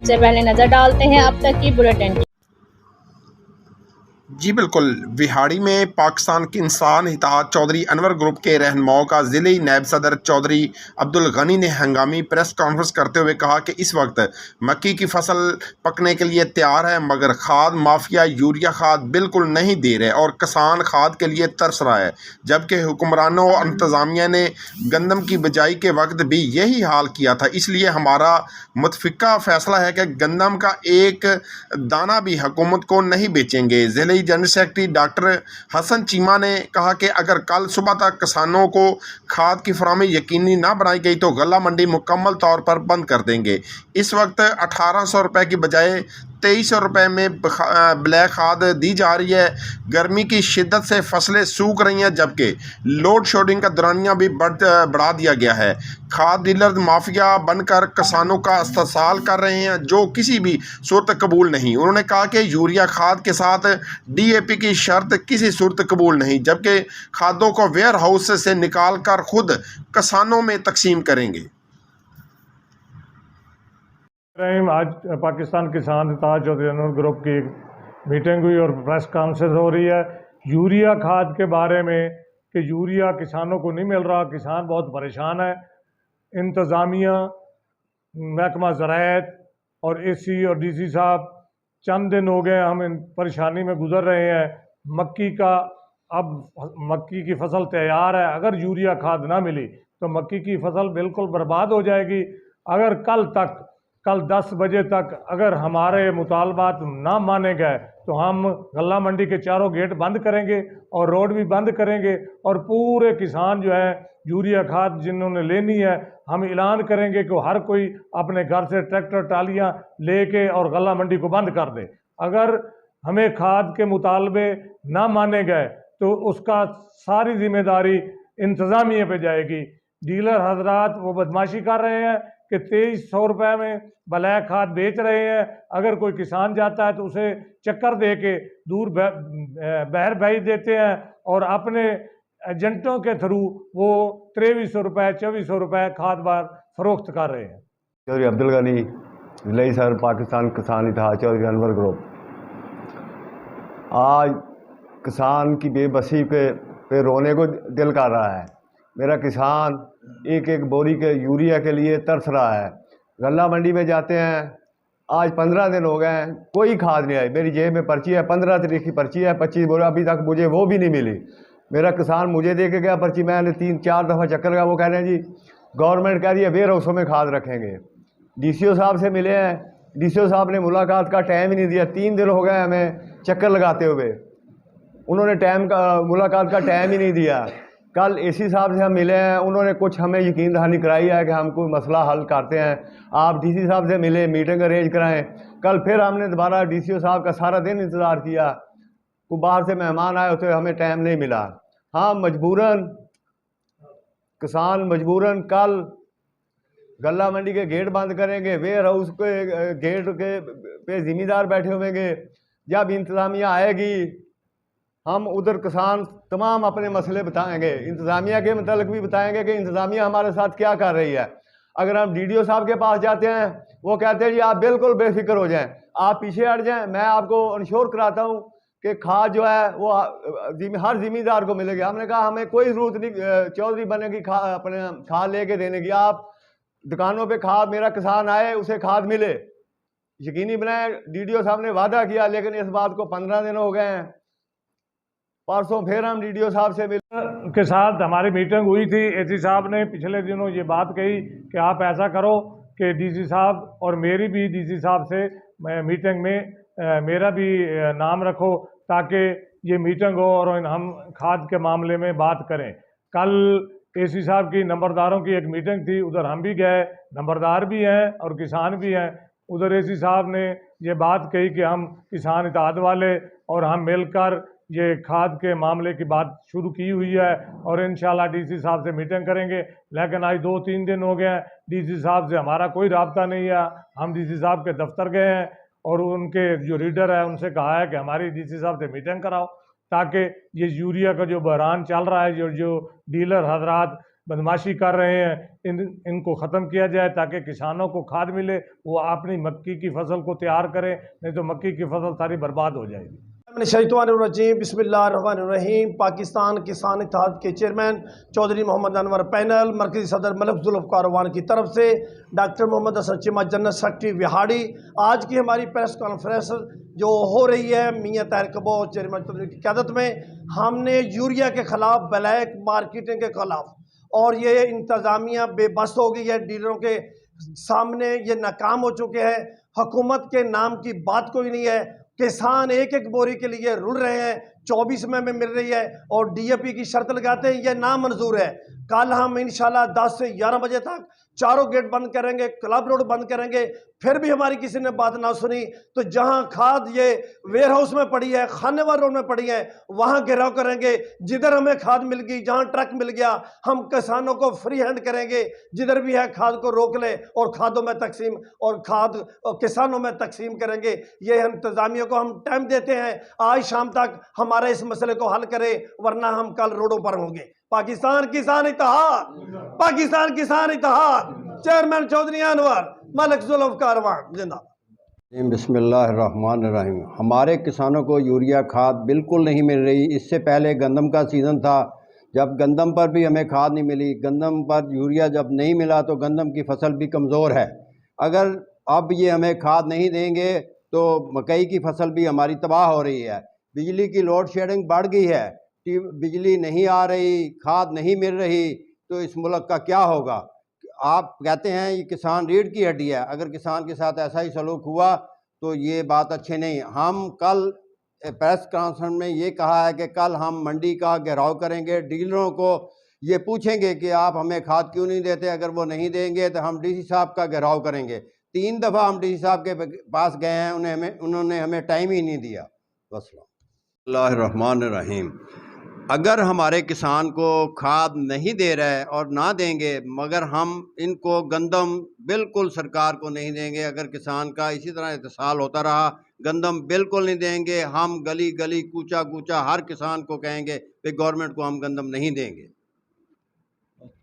सबसे पहले नजर डालते हैं अब तक की बुलेटिन। जी बिल्कुल। विहाड़ी में पाकिस्तान के इंसान इत्तेहाद चौधरी अनवर ग्रुप के रहनुमाओं का ज़िले नायब सदर चौधरी अब्दुल गनी ने हंगामी प्रेस कॉन्फ्रेंस करते हुए कहा कि इस वक्त मक्की की फसल पकने के लिए तैयार है, मगर खाद माफिया यूरिया खाद बिल्कुल नहीं दे रहे और किसान खाद के लिए तरस रहा है। जबकि हुक्मरानों और इंतज़ामिया ने गंदम की बिजाई के वक्त भी यही हाल किया था। इसलिए हमारा मुतफ़िका फ़ैसला है कि गंदम का एक दाना भी हुकूमत को नहीं बेचेंगे। ज़िले general secretary doctor Hasan Cheema ने कहा कि अगर कल सुबह तक किसानों को खाद की फराहमी यकीनी ना बनाई गई तो गल्ला मंडी मुकम्मल तौर पर बंद कर देंगे। इस वक्त 1800 रुपये की बजाय 2300 रुपये में ब्लैक खाद दी जा रही है। गर्मी की शिद्दत से फसलें सूख रही हैं, जबकि लोड शेडिंग का दौरानिया भी बढ़ा दिया गया है। खाद डीलर माफिया बनकर किसानों का इस्तेसाल कर रहे हैं, जो किसी भी सूरत कबूल नहीं। उन्होंने कहा कि यूरिया खाद के साथ DAP की शर्त किसी सूरत कबूल नहीं, जबकि खादों को वेयर हाउस से निकाल कर खुद किसानों में तकसीम करेंगे। आज पाकिस्तान किसान इत्तेहाद चौधरी अनवर ग्रुप की मीटिंग हुई और प्रेस कॉन्फ्रेंस हो रही है यूरिया खाद के बारे में कि यूरिया किसानों को नहीं मिल रहा, किसान बहुत परेशान है। इंतज़ामिया, महकमा ज़राअत और AC और DC साहब चंद दिन हो गए हम इन परेशानी में गुजर रहे हैं। अब मक्की की फसल तैयार है, अगर यूरिया खाद ना मिली तो मक्की की फसल बिल्कुल बर्बाद हो जाएगी। अगर कल 10 बजे तक अगर हमारे मुतालबात ना माने गए तो हम गल्ला मंडी के चारों गेट बंद करेंगे और रोड भी बंद करेंगे और पूरे किसान जो है यूरिया खाद जिन्होंने लेनी है हम ऐलान करेंगे कि हर कोई अपने घर से ट्रैक्टर ट्रालियाँ लेके और गल्ला मंडी को बंद कर दे। अगर हमें खाद के मुतालबे ना माने गए तो उसका सारी जिम्मेदारी इंतज़ामिया पे जाएगी। डीलर हजरात वो बदमाशी कर रहे हैं कि 2300 रुपये में ब्लैक खाद बेच रहे हैं। अगर कोई किसान जाता है तो उसे चक्कर दे के दूर बहर भेज देते हैं और अपने एजेंटों के थ्रू वो 2300 रुपये 2400 रुपये खाद बार फरोख्त कर रहे हैं। चौधरी अब्दुल गनी, ज़िले सर पाकिस्तान किसान इत्तेहाद चौधरी अनवर ग्रुप। आज किसान की बेबसी पे रोने को दिल कर रहा है। मेरा किसान एक एक बोरी के यूरिया के लिए तरस रहा है। गल्ला मंडी में जाते हैं, आज 15 दिन हो गए हैं, कोई खाद नहीं आई। मेरी जेब में पर्ची है, 15 तारीख की पर्ची है, 25 बोरा अभी तक मुझे वो भी नहीं मिली। मेरा किसान मुझे दे के गया पर्ची, मैंने 3-4 दफ़ा चक्कर लगा। वो कह रहे हैं जी गवर्नमेंट कह रही है वेयर हाउसों में खाद रखेंगे। DCO साहब से मिले हैं, DCO साहब ने मुलाकात का टाइम ही नहीं दिया। 3 दिन हो गए हमें चक्कर लगाते हुए, उन्होंने मुलाकात का टाइम ही नहीं दिया। कल AC साहब से हम मिले हैं, उन्होंने कुछ हमें यकीन दहानी कराई है कि हम कोई मसला हल करते हैं। आप DC साहब से मिले, मीटिंग अरेंज कराएं। कल फिर हमने दोबारा DCO साहब का सारा दिन इंतज़ार किया, वो बाहर से मेहमान आए होते हमें टाइम नहीं मिला। हाँ, किसान मजबूरन कल गल्ला मंडी के गेट बंद करेंगे, वेयर हाउस के गेट के पे ज़िम्मेदार बैठे होंगे। जब इंतज़ामिया आएगी हम उधर किसान तमाम अपने मसले बताएंगे, इंतज़ामिया के मतलब भी बताएंगे कि इंतज़ामिया हमारे साथ क्या कर रही है। अगर हम DDO साहब के पास जाते हैं, वो कहते हैं जी आप बिल्कुल बेफिक्र हो जाएं, आप पीछे हट जाएं, मैं आपको इंश्योर कराता हूं कि खाद जो है वो हर ज़िम्मेदार को मिलेगी। हमने कहा हमें कोई ज़रूरत नहीं चौधरी बनने की अपने खाद लेके देने की। आप दुकानों पे खाद, मेरा किसान आए उसे खाद मिले, यकीनी बनाए। DDO साहब ने वादा किया, लेकिन इस बात को 15 दिन हो गए हैं। परसों फिर हम DDO साहब से मिले के साथ हमारी मीटिंग हुई थी। AC साहब ने पिछले दिनों ये बात कही कि आप ऐसा करो कि DC साहब और मेरी भी DC साहब से मीटिंग में मेरा भी नाम रखो ताकि ये मीटिंग हो और हम खाद के मामले में बात करें। कल AC साहब की नंबरदारों की एक मीटिंग थी, उधर हम भी गए, नंबरदार भी हैं और किसान भी हैं। उधर AC साहब ने ये बात कही कि हम किसान इत्तेहाद वाले और हम मिलकर ये खाद के मामले की बात शुरू की हुई है और इंशाल्लाह DC साहब से मीटिंग करेंगे। लेकिन आज 2-3 दिन हो गए हैं, DC साहब से हमारा कोई राब्ता नहीं है। हम DC साहब के दफ्तर गए हैं और उनके जो रीडर है उनसे कहा है कि हमारी DC साहब से मीटिंग कराओ ताकि ये यूरिया का जो बहरान चल रहा है, जो डीलर हजरात बदमाशी कर रहे हैं इनको ख़त्म किया जाए ताकि किसानों को खाद मिले, वो अपनी मक्की की फसल को तैयार करें, नहीं तो मक्की की फसल सारी बर्बाद हो जाएगी। शैतानिर्रजीम बिस्मिल्लाहिर्रहमानिर्रहीम। पाकिस्तान किसान इत्तेहाद के चेयरमैन चौधरी मोहम्मद अनवर पैनल, मरकज़ी सदर मलिक जुल्फ़िकार अवान की तरफ से doctor Mohammad Hasan Cheema general secretary Vehari, आज की हमारी प्रेस कॉन्फ्रेंस जो हो रही है मियाँ ताहिर कबोज चेयरमैन चौधरी की क़यादत में, हमने यूरिया के ख़िलाफ़, ब्लैक मार्केटिंग के ख़िलाफ़, और ये इंतज़ामिया बेबस हो गई है, डीलरों के सामने ये नाकाम हो चुके हैं। हुकूमत के नाम की बात कोई नहीं है। किसान एक एक बोरी के लिए रुल रहे हैं, 24 में मिल रही है और डीएपी की शर्त लगाते हैं, यह नामंजूर है। कल हम इंशाल्लाह 10 से 11 बजे तक चारों गेट बंद करेंगे, क्लब रोड बंद करेंगे। फिर भी हमारी किसी ने बात ना सुनी तो जहां खाद ये वेयर हाउस में पड़ी है, खानेवाल रोड में पड़ी है, वहां घेराव करेंगे। जिधर हमें खाद मिल गई, जहां ट्रक मिल गया, हम किसानों को फ्री हैंड करेंगे। जिधर भी है खाद को रोक ले और खादों में तकसीम और खाद किसानों में तकसीम करेंगे। ये इंतजामिया को हम टाइम देते हैं, आज शाम तक हमारे इस मसले को हल करे, वरना हम कल रोडों पर होंगे। पाकिस्तान किसान इत्तेहाद, पाकिस्तान किसान इत्तेहाद, चेयरमैन चौधरी अनवर, मलिक जुल्फ़िकार अवान जिंदाबाद। बिस्मिल्लाहिर्रहमानिर्रहीम। हमारे किसानों को यूरिया खाद बिल्कुल नहीं मिल रही। इससे पहले गंदम का सीज़न था, जब गंदम पर भी हमें खाद नहीं मिली। गंदम पर यूरिया जब नहीं मिला तो गंदम की फसल भी कमज़ोर है। अगर अब ये हमें खाद नहीं देंगे तो मकई की फसल भी हमारी तबाह हो रही है। बिजली की लोड शेडिंग बढ़ गई है, बिजली नहीं आ रही, खाद नहीं मिल रही, तो इस मुल्क का क्या होगा? आप कहते हैं ये किसान रीढ़ की हड्डी है, अगर किसान के साथ ऐसा ही सलूक हुआ तो ये बात अच्छी नहीं। हम कल प्रेस कॉन्फ्रेंस में ये कहा है कि कल हम मंडी का घेराव करेंगे, डीलरों को ये पूछेंगे कि आप हमें खाद क्यों नहीं देते। अगर वो नहीं देंगे तो हम डीसी साहब का घेराव करेंगे। 3 दफ़ा हम डीसी साहब के पास गए हैं, उन्होंने हमें टाइम ही नहीं दिया। बिस्मिल्लाहिर्रहमानिर्रहीम। अगर हमारे किसान को खाद नहीं दे रहे और ना देंगे, मगर हम इनको गंदम बिल्कुल सरकार को नहीं देंगे। अगर किसान का इसी तरह इत्तेसाल होता रहा, गंदम बिल्कुल नहीं देंगे। हम गली गली कूचा कूचा हर किसान को कहेंगे कि गवर्नमेंट को हम गंदम नहीं देंगे।